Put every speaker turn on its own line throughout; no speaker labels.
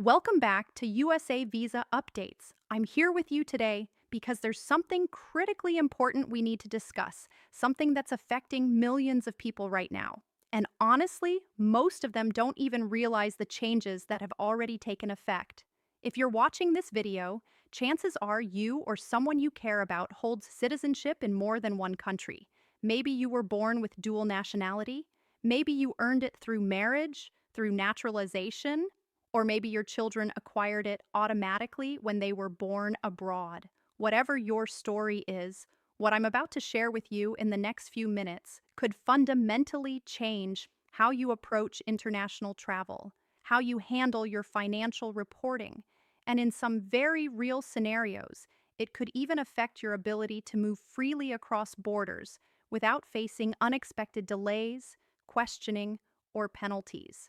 Welcome back to USA Visa Updates. I'm here with you today because there's something critically important we need to discuss, something that's affecting millions of people right now. And honestly, most of them don't even realize the changes that have already taken effect. If you're watching this video, chances are you or someone you care about holds citizenship in more than one country. Maybe you were born with dual nationality. Maybe you earned it through marriage, through naturalization, or maybe your children acquired it automatically when they were born abroad. Whatever your story is, what I'm about to share with you in the next few minutes could fundamentally change how you approach international travel, how you handle your financial reporting, and in some very real scenarios, it could even affect your ability to move freely across borders without facing unexpected delays, questioning, or penalties.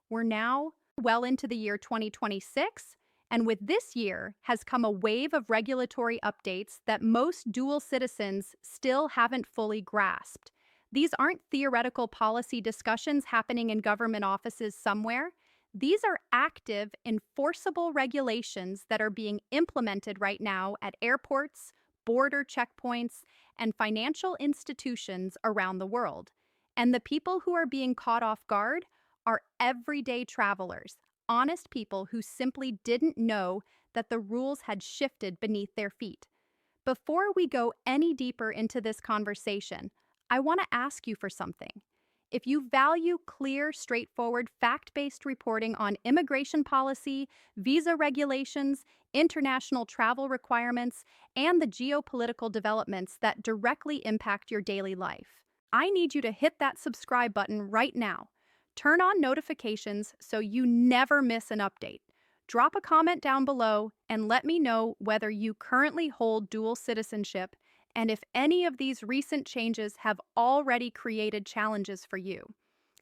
We're now well into the year 2026, and with this year has come a wave of regulatory updates that most dual citizens still haven't fully grasped. These aren't theoretical policy discussions happening in government offices somewhere. These are active, enforceable regulations that are being implemented right now at airports, border checkpoints, and financial institutions around the world. And the people who are being caught off guard are everyday travelers, honest people who simply didn't know that the rules had shifted beneath their feet. Before we go any deeper into this conversation, I want to ask you for something. If you value clear, straightforward, fact-based reporting on immigration policy, visa regulations, international travel requirements, and the geopolitical developments that directly impact your daily life, I need you to hit that subscribe button right now. Turn on notifications so you never miss an update. Drop a comment down below and let me know whether you currently hold dual citizenship and if any of these recent changes have already created challenges for you.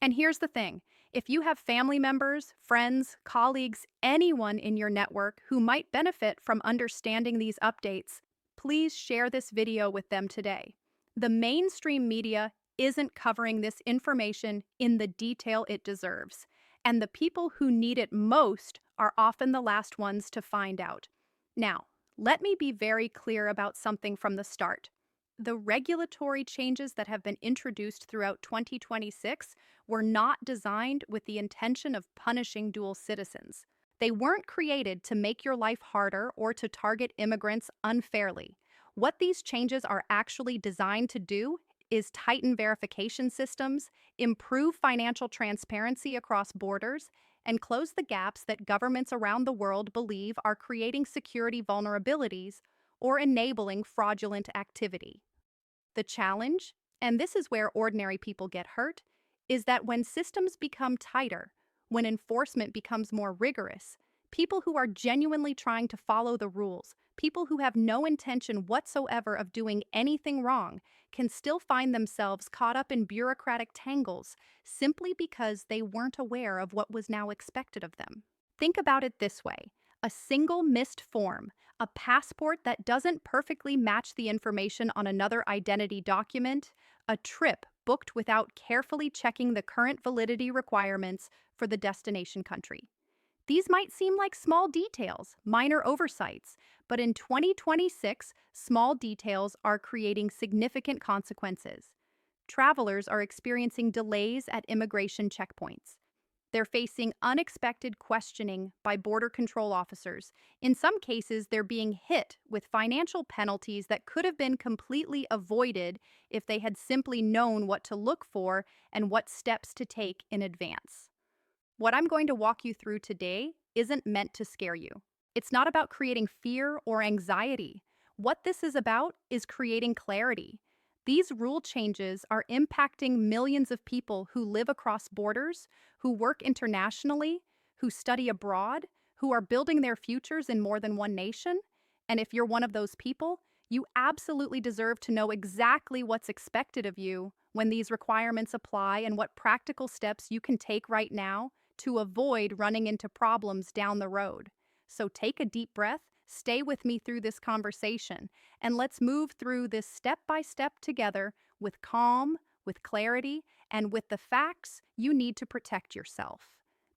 And here's the thing, if you have family members, friends, colleagues, anyone in your network who might benefit from understanding these updates, please share this video with them today. The mainstream media isn't covering this information in the detail it deserves, and the people who need it most are often the last ones to find out. Now, let me be very clear about something from the start. The regulatory changes that have been introduced throughout 2026 were not designed with the intention of punishing dual citizens. They weren't created to make your life harder or to target immigrants unfairly. What these changes are actually designed to do is tighten verification systems, improve financial transparency across borders, and close the gaps that governments around the world believe are creating security vulnerabilities or enabling fraudulent activity. The challenge, and this is where ordinary people get hurt, is that when systems become tighter, when enforcement becomes more rigorous, people who are genuinely trying to follow the rules, people who have no intention whatsoever of doing anything wrong, can still find themselves caught up in bureaucratic tangles simply because they weren't aware of what was now expected of them. Think about it this way. A single missed form, a passport that doesn't perfectly match the information on another identity document, a trip booked without carefully checking the current validity requirements for the destination country. These might seem like small details, minor oversights, but in 2026, small details are creating significant consequences. Travelers are experiencing delays at immigration checkpoints. They're facing unexpected questioning by border control officers. In some cases, they're being hit with financial penalties that could have been completely avoided if they had simply known what to look for and what steps to take in advance. What I'm going to walk you through today isn't meant to scare you. It's not about creating fear or anxiety. What this is about is creating clarity. These rule changes are impacting millions of people who live across borders, who work internationally, who study abroad, who are building their futures in more than one nation. And if you're one of those people, you absolutely deserve to know exactly what's expected of you when these requirements apply and what practical steps you can take right now to avoid running into problems down the road. So take a deep breath, stay with me through this conversation, and let's move through this step by step together with calm, with clarity, and with the facts you need to protect yourself.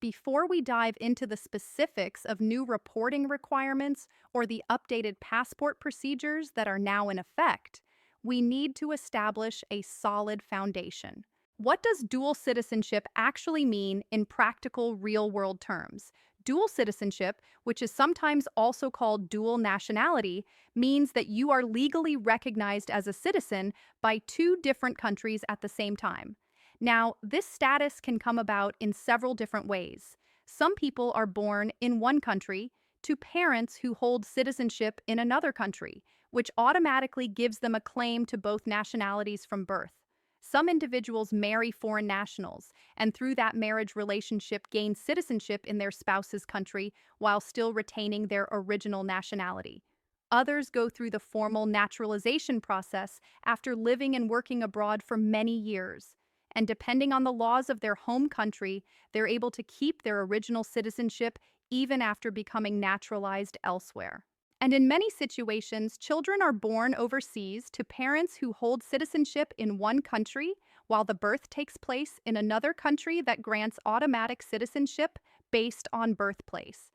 Before we dive into the specifics of new reporting requirements or the updated passport procedures that are now in effect, we need to establish a solid foundation. What does dual citizenship actually mean in practical, real world terms? Dual citizenship, which is sometimes also called dual nationality, means that you are legally recognized as a citizen by two different countries at the same time. Now, this status can come about in several different ways. Some people are born in one country to parents who hold citizenship in another country, which automatically gives them a claim to both nationalities from birth. Some individuals marry foreign nationals, and through that marriage relationship gain citizenship in their spouse's country while still retaining their original nationality. Others go through the formal naturalization process after living and working abroad for many years. And depending on the laws of their home country, they're able to keep their original citizenship even after becoming naturalized elsewhere. And in many situations, children are born overseas to parents who hold citizenship in one country, while the birth takes place in another country that grants automatic citizenship based on birthplace.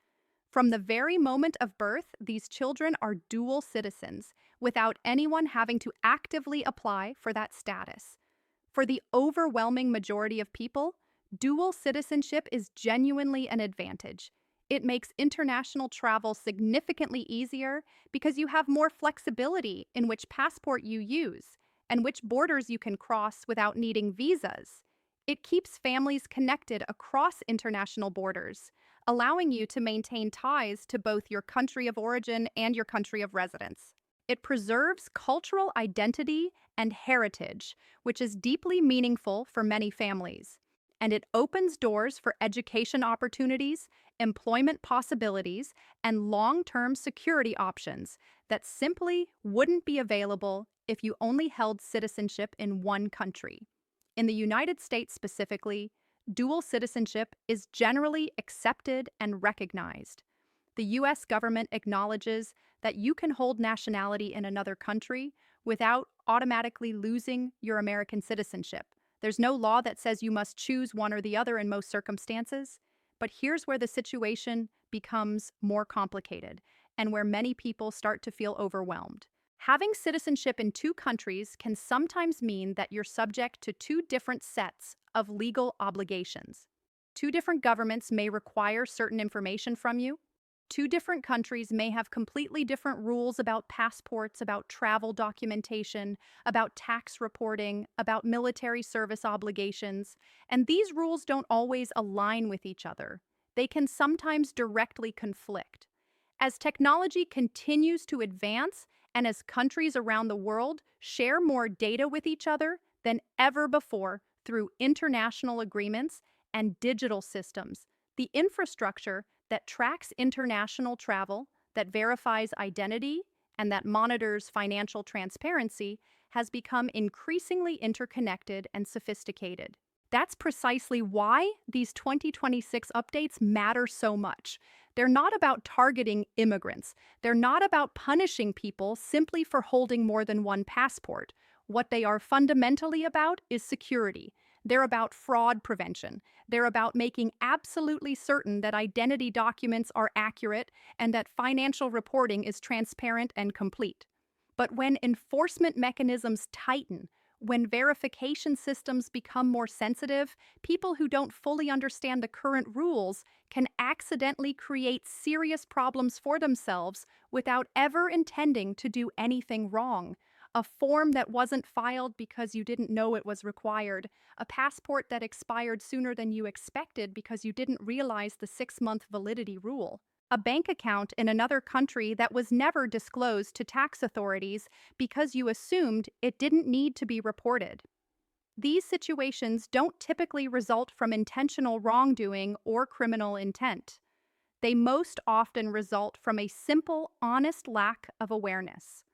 From the very moment of birth, these children are dual citizens, without anyone having to actively apply for that status. For the overwhelming majority of people, dual citizenship is genuinely an advantage. It makes international travel significantly easier because you have more flexibility in which passport you use and which borders you can cross without needing visas. It keeps families connected across international borders, allowing you to maintain ties to both your country of origin and your country of residence. It preserves cultural identity and heritage, which is deeply meaningful for many families. And it opens doors for education opportunities, employment possibilities, and long-term security options that simply wouldn't be available if you only held citizenship in one country. In the United States specifically, dual citizenship is generally accepted and recognized. The U.S. government acknowledges that you can hold nationality in another country without automatically losing your American citizenship. There's no law that says you must choose one or the other in most circumstances, but here's where the situation becomes more complicated and where many people start to feel overwhelmed. Having citizenship in two countries can sometimes mean that you're subject to two different sets of legal obligations. Two different governments may require certain information from you. Two different countries may have completely different rules about passports, about travel documentation, about tax reporting, about military service obligations, and these rules don't always align with each other. They can sometimes directly conflict. As technology continues to advance and as countries around the world share more data with each other than ever before through international agreements and digital systems, the infrastructure that tracks international travel, that verifies identity, and that monitors financial transparency has become increasingly interconnected and sophisticated. That's precisely why these 2026 updates matter so much. They're not about targeting immigrants. They're not about punishing people simply for holding more than one passport. What they are fundamentally about is security. They're about fraud prevention. They're about making absolutely certain that identity documents are accurate and that financial reporting is transparent and complete. But when enforcement mechanisms tighten, when verification systems become more sensitive, people who don't fully understand the current rules can accidentally create serious problems for themselves without ever intending to do anything wrong. A form that wasn't filed because you didn't know it was required, a passport that expired sooner than you expected because you didn't realize the 6-month validity rule, a bank account in another country that was never disclosed to tax authorities because you assumed it didn't need to be reported. These situations don't typically result from intentional wrongdoing or criminal intent. They most often result from a simple, honest lack of awareness.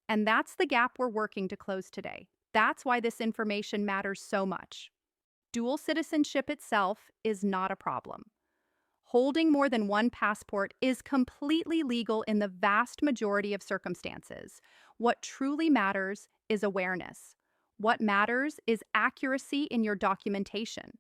And that's the gap we're working to close today. That's why this information matters so much. Dual citizenship itself is not a problem. Holding more than one passport is completely legal in the vast majority of circumstances. What truly matters is awareness. What matters is accuracy in your documentation.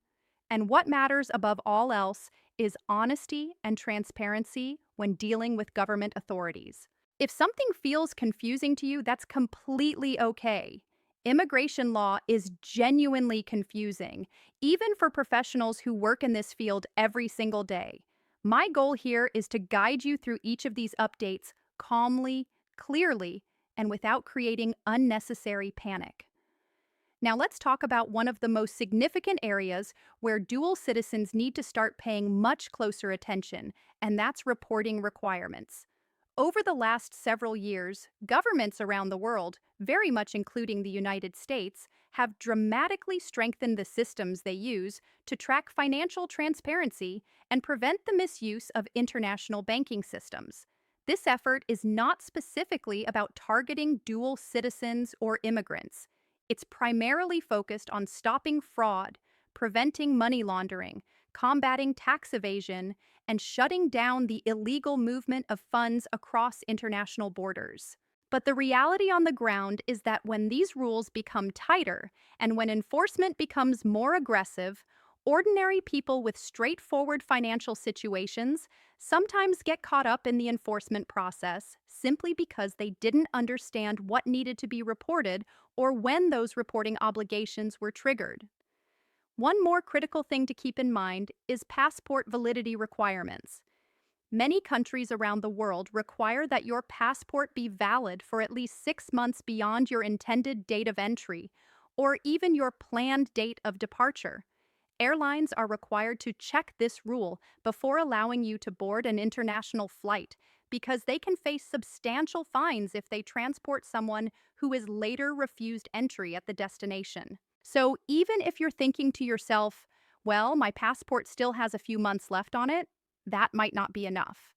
And what matters above all else is honesty and transparency when dealing with government authorities. If something feels confusing to you, that's completely okay. Immigration law is genuinely confusing, even for professionals who work in this field every single day. My goal here is to guide you through each of these updates calmly, clearly, and without creating unnecessary panic. Now, let's talk about one of the most significant areas where dual citizens need to start paying much closer attention, and that's reporting requirements. Over the last several years, governments around the world, very much including the United States, have dramatically strengthened the systems they use to track financial transparency and prevent the misuse of international banking systems. This effort is not specifically about targeting dual citizens or immigrants. It's primarily focused on stopping fraud, preventing money laundering, combating tax evasion, and shutting down the illegal movement of funds across international borders. But the reality on the ground is that when these rules become tighter and when enforcement becomes more aggressive, ordinary people with straightforward financial situations sometimes get caught up in the enforcement process simply because they didn't understand what needed to be reported or when those reporting obligations were triggered. One more critical thing to keep in mind is passport validity requirements. Many countries around the world require that your passport be valid for at least 6 months beyond your intended date of entry, or even your planned date of departure. Airlines are required to check this rule before allowing you to board an international flight because they can face substantial fines if they transport someone who is later refused entry at the destination. So, even if you're thinking to yourself, well, my passport still has a few months left on it, that might not be enough.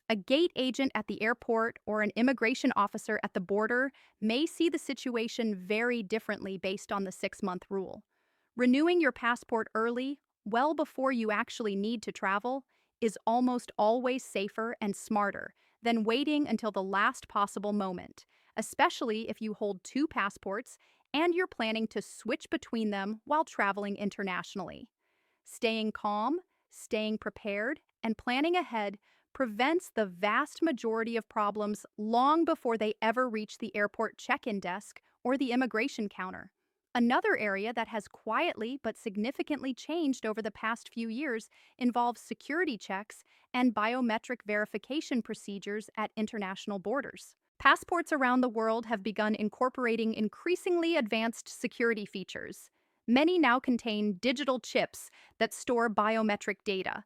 A gate agent at the airport or an immigration officer at the border may see the situation very differently based on the 6 month rule. Renewing your passport early, well before you actually need to travel, is almost always safer and smarter than waiting until the last possible moment, especially if you hold two passports and you're planning to switch between them while traveling internationally. Staying calm, staying prepared, and planning ahead prevents the vast majority of problems long before they ever reach the airport check-in desk or the immigration counter. Another area that has quietly but significantly changed over the past few years involves security checks and biometric verification procedures at international borders. Passports around the world have begun incorporating increasingly advanced security features. Many now contain digital chips that store biometric data.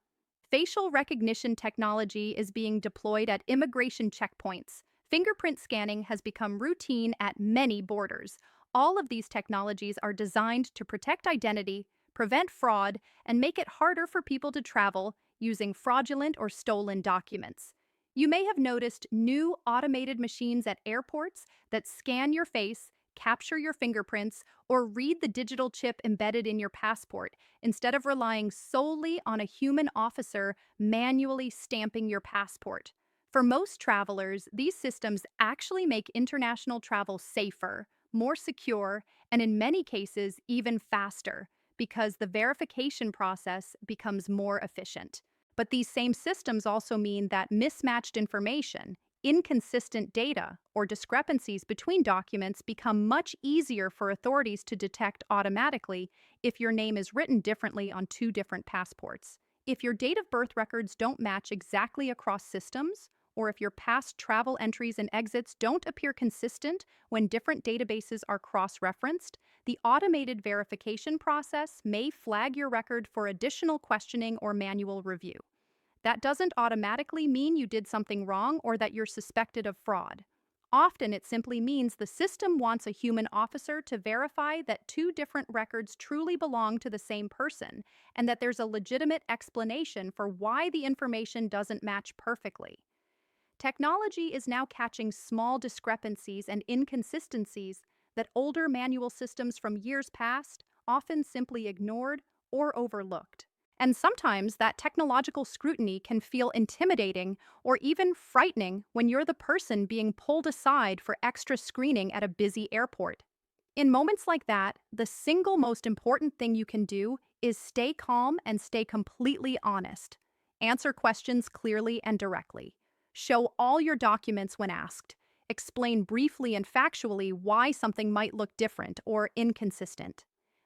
Facial recognition technology is being deployed at immigration checkpoints. Fingerprint scanning has become routine at many borders. All of these technologies are designed to protect identity, prevent fraud, and make it harder for people to travel using fraudulent or stolen documents. You may have noticed new automated machines at airports that scan your face, capture your fingerprints, or read the digital chip embedded in your passport instead of relying solely on a human officer manually stamping your passport. For most travelers, these systems actually make international travel safer, more secure, and in many cases, even faster, because the verification process becomes more efficient. But these same systems also mean that mismatched information, inconsistent data, or discrepancies between documents become much easier for authorities to detect automatically if your name is written differently on two different passports. If your date of birth records don't match exactly across systems, or if your past travel entries and exits don't appear consistent when different databases are cross-referenced, the automated verification process may flag your record for additional questioning or manual review. That doesn't automatically mean you did something wrong or that you're suspected of fraud. Often it simply means the system wants a human officer to verify that two different records truly belong to the same person and that there's a legitimate explanation for why the information doesn't match perfectly. Technology is now catching small discrepancies and inconsistencies that older manual systems from years past often simply ignored or overlooked. And sometimes that technological scrutiny can feel intimidating or even frightening when you're the person being pulled aside for extra screening at a busy airport. In moments like that, the single most important thing you can do is stay calm and stay completely honest. Answer questions clearly and directly. Show all your documents when asked. Explain briefly and factually why something might look different or inconsistent.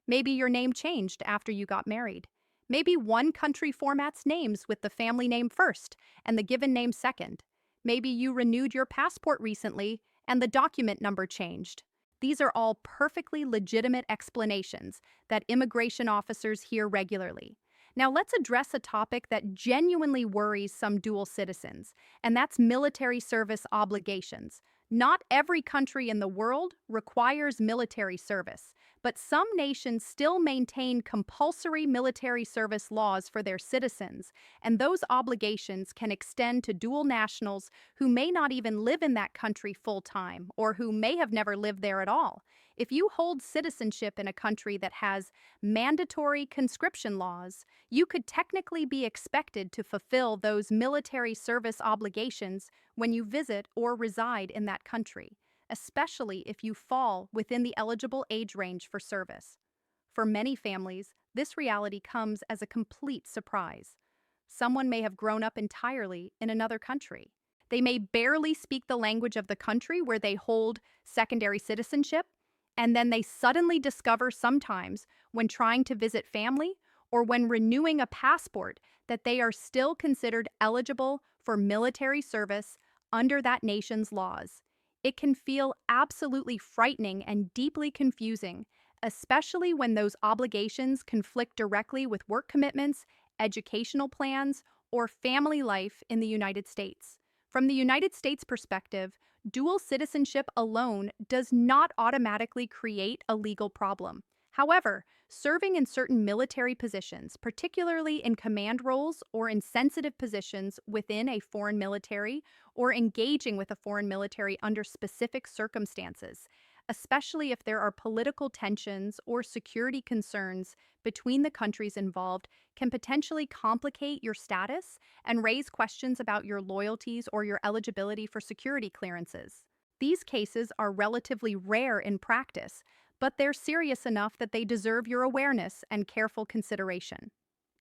Maybe your name changed after you got married. Maybe one country formats names with the family name first and the given name second. Maybe you renewed your passport recently and the document number changed. These are all perfectly legitimate explanations that immigration officers hear regularly. Now, let's address a topic that genuinely worries some dual citizens, and that's military service obligations. Not every country in the world requires military service, but some nations still maintain compulsory military service laws for their citizens, and those obligations can extend to dual nationals who may not even live in that country full time or who may have never lived there at all. If you hold citizenship in a country that has mandatory conscription laws, you could technically be expected to fulfill those military service obligations when you visit or reside in that country, especially if you fall within the eligible age range for service. For many families, this reality comes as a complete surprise. Someone may have grown up entirely in another country. They may barely speak the language of the country where they hold secondary citizenship, and then they suddenly discover sometimes when trying to visit family or when renewing a passport that they are still considered eligible for military service under that nation's laws. It can feel absolutely frightening and deeply confusing, especially when those obligations conflict directly with work commitments, educational plans, or family life in the United States. From the United States perspective, dual citizenship alone does not automatically create a legal problem. However, serving in certain military positions, particularly in command roles or in sensitive positions within a foreign military, or engaging with a foreign military under specific circumstances, especially if there are political tensions or security concerns between the countries involved, can potentially complicate your status and raise questions about your loyalties or your eligibility for security clearances. These cases are relatively rare in practice, but they're serious enough that they deserve your awareness and careful consideration.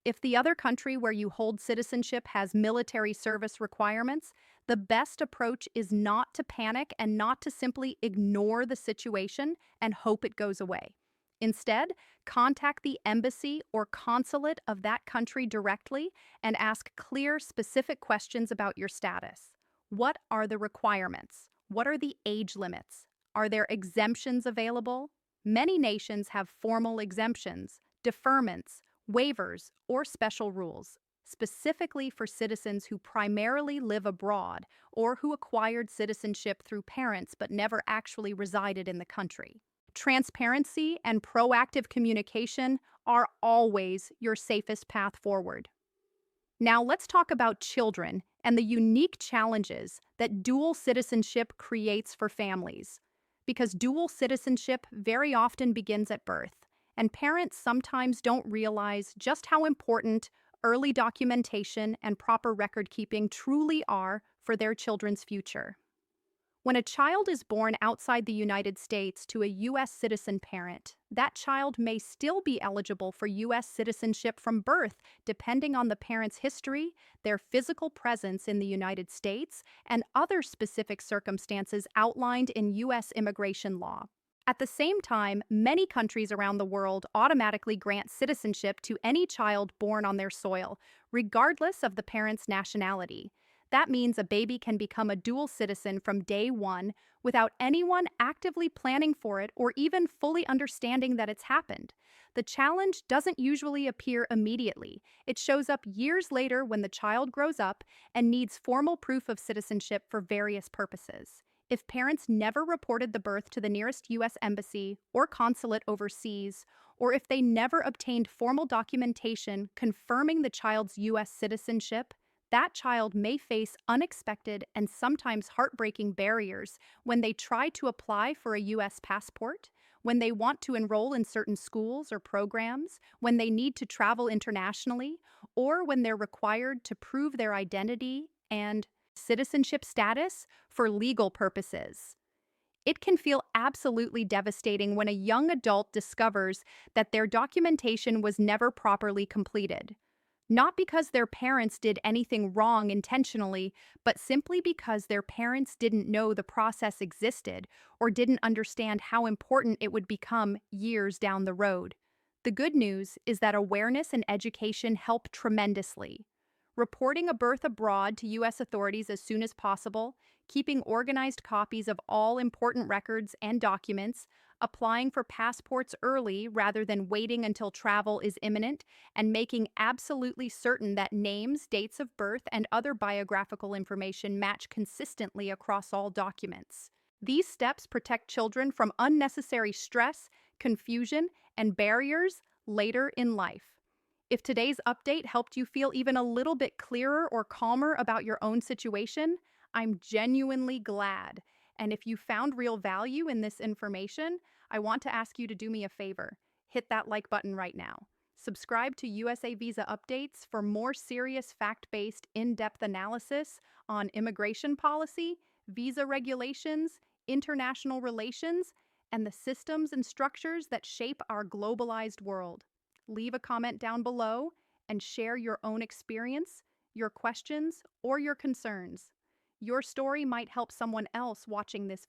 If the other country where you hold citizenship has military service requirements, the best approach is not to panic and not to simply ignore the situation and hope it goes away. Instead, contact the embassy or consulate of that country directly and ask clear, specific questions about your status. What are the requirements? What are the age limits? Are there exemptions available? Many nations have formal exemptions, deferments, waivers, or special rules, specifically for citizens who primarily live abroad or who acquired citizenship through parents but never actually resided in the country. Transparency and proactive communication are always your safest path forward. Now, let's talk about children and the unique challenges that dual citizenship creates for families. Because dual citizenship very often begins at birth, and parents sometimes don't realize just how important early documentation and proper record keeping truly are for their children's future. When a child is born outside the United States to a U.S. citizen parent, that child may still be eligible for U.S. citizenship from birth, depending on the parent's history, their physical presence in the United States, and other specific circumstances outlined in U.S. immigration law. At the same time, many countries around the world automatically grant citizenship to any child born on their soil, regardless of the parent's nationality. That means a baby can become a dual citizen from day one without anyone actively planning for it or even fully understanding that it's happened. The challenge doesn't usually appear immediately. It shows up years later when the child grows up and needs formal proof of citizenship for various purposes. If parents never reported the birth to the nearest U.S. embassy or consulate overseas, or if they never obtained formal documentation confirming the child's U.S. citizenship, that child may face unexpected and sometimes heartbreaking barriers when they try to apply for a U.S. passport, when they want to enroll in certain schools or programs, when they need to travel internationally, or when they're required to prove their identity and citizenship status for legal purposes. It can feel absolutely devastating when a young adult discovers that their documentation was never properly completed. Not because their parents did anything wrong intentionally, but simply because their parents didn't know the process existed or didn't understand how important it would become years down the road. The good news is that awareness and education help tremendously. Reporting a birth abroad to U.S. authorities as soon as possible, keeping organized copies of all important records and documents, applying for passports early rather than waiting until travel is imminent, and making absolutely certain that names, dates of birth, and other biographical information match consistently across all documents. These steps protect children from unnecessary stress, confusion, and barriers later in life. If today's update helped you feel even a little bit clearer or calmer about your own situation, I'm genuinely glad. And if you found real value in this information, I want to ask you to do me a favor. Hit that like button right now. Subscribe to USA Visa Updates for more serious fact-based, in-depth analysis on immigration policy, visa regulations, international relations, and the systems and structures that shape our globalized world. Leave a comment down below and share your own experience, your questions, or your concerns. Your story might help someone else watching this